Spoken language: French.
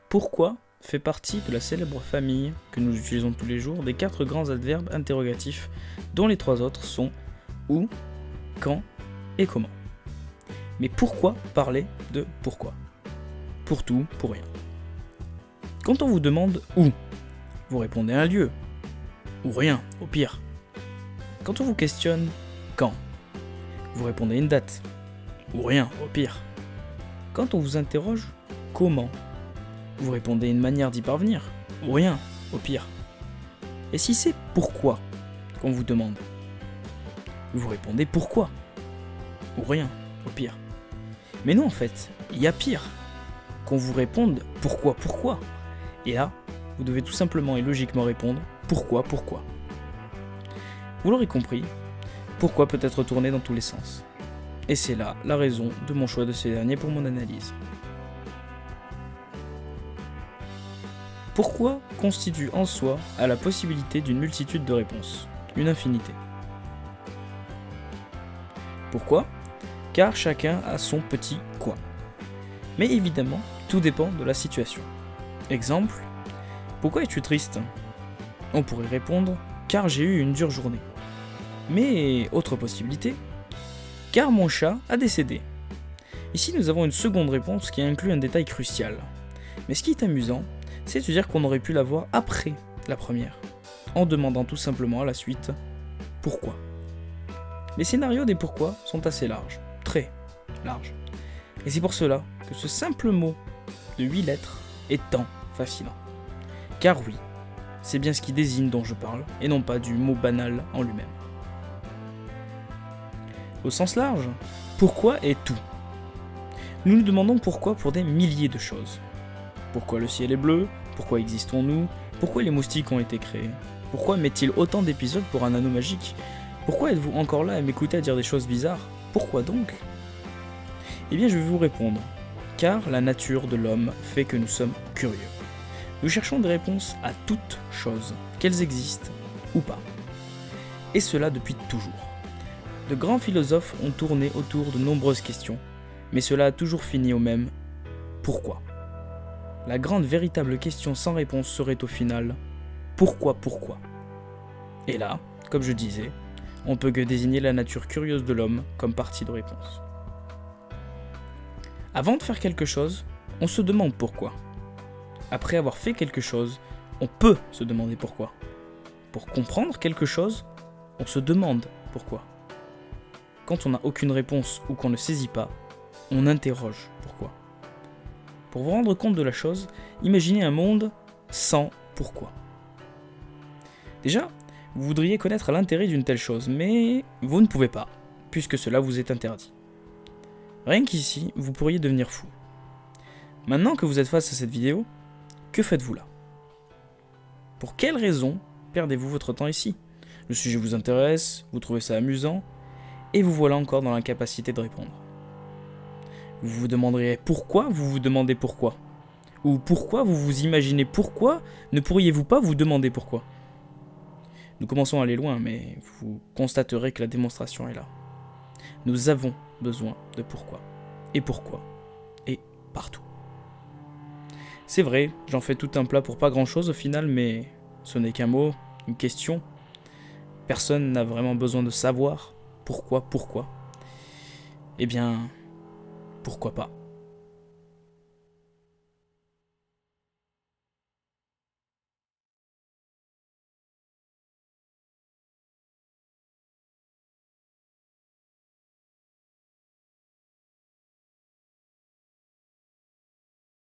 Pourquoi fait partie de la célèbre famille que nous utilisons tous les jours des 4 grands adverbes interrogatifs dont les 3 autres sont où, quand et comment. Mais pourquoi parler de pourquoi? Pour tout, pour rien. Quand on vous demande où, vous répondez un lieu, ou rien, au pire. Quand on vous questionne quand, vous répondez une date, ou rien, au pire. Quand on vous interroge comment, vous répondez une manière d'y parvenir, ou rien, au pire. Et si c'est pourquoi qu'on vous demande, vous répondez pourquoi, ou rien, au pire. Mais non, en fait, il y a pire, qu'on vous réponde pourquoi. Et là, vous devez tout simplement et logiquement répondre pourquoi. Vous l'aurez compris, pourquoi peut être tourné dans tous les sens. Et c'est là la raison de mon choix de ces derniers pour mon analyse. Pourquoi constitue en soi à la possibilité d'une multitude de réponses, une infinité. Pourquoi ? Car chacun a son petit quoi. Mais évidemment, tout dépend de la situation. Exemple, pourquoi es-tu triste ? On pourrait répondre, car j'ai eu une dure journée. Mais autre possibilité, car mon chat a décédé. Ici nous avons une seconde réponse qui inclut un détail crucial. Mais ce qui est amusant, c'est de se dire qu'on aurait pu l'avoir après la première, en demandant tout simplement à la suite pourquoi. Les scénarios des pourquoi sont assez larges, très larges. Et c'est pour cela que ce simple mot de 8 lettres est tant fascinant. Car oui, c'est bien ce qui désigne dont je parle, et non pas du mot banal en lui-même. Au sens large, pourquoi est tout ? Nous nous demandons pourquoi pour des milliers de choses. Pourquoi le ciel est bleu ? Pourquoi existons-nous ? Pourquoi les moustiques ont été créés ? Pourquoi met-il autant d'épisodes pour un anneau magique ? Pourquoi êtes-vous encore là à m'écouter à dire des choses bizarres ? Pourquoi donc ? Eh bien je vais vous répondre. Car la nature de l'homme fait que nous sommes curieux. Nous cherchons des réponses à toutes choses, qu'elles existent ou pas. Et cela depuis toujours. De grands philosophes ont tourné autour de nombreuses questions, mais cela a toujours fini au même « pourquoi ?» La grande véritable question sans réponse serait au final « pourquoi ?» Et là, comme je disais, on peut que désigner la nature curieuse de l'homme comme partie de réponse. Avant de faire quelque chose, on se demande pourquoi. Après avoir fait quelque chose, on peut se demander pourquoi. Pour comprendre quelque chose, on se demande pourquoi. Quand on n'a aucune réponse ou qu'on ne saisit pas, on interroge pourquoi. Pour vous rendre compte de la chose, imaginez un monde sans pourquoi. Déjà, vous voudriez connaître l'intérêt d'une telle chose, mais vous ne pouvez pas, puisque cela vous est interdit. Rien qu'ici, vous pourriez devenir fou. Maintenant que vous êtes face à cette vidéo, que faites-vous là ? Pour quelle raison perdez-vous votre temps ici ? Le sujet vous intéresse, vous trouvez ça amusant, et vous voilà encore dans l'incapacité de répondre. Vous vous demanderiez pourquoi vous vous demandez pourquoi ? Ou pourquoi vous vous imaginez pourquoi ne pourriez-vous pas vous demander pourquoi ? Nous commençons à aller loin, mais vous constaterez que la démonstration est là. Nous avons besoin de pourquoi, et partout. C'est vrai, j'en fais tout un plat pour pas grand-chose au final, mais ce n'est qu'un mot, une question. Personne n'a vraiment besoin de savoir pourquoi. Eh bien, pourquoi pas ?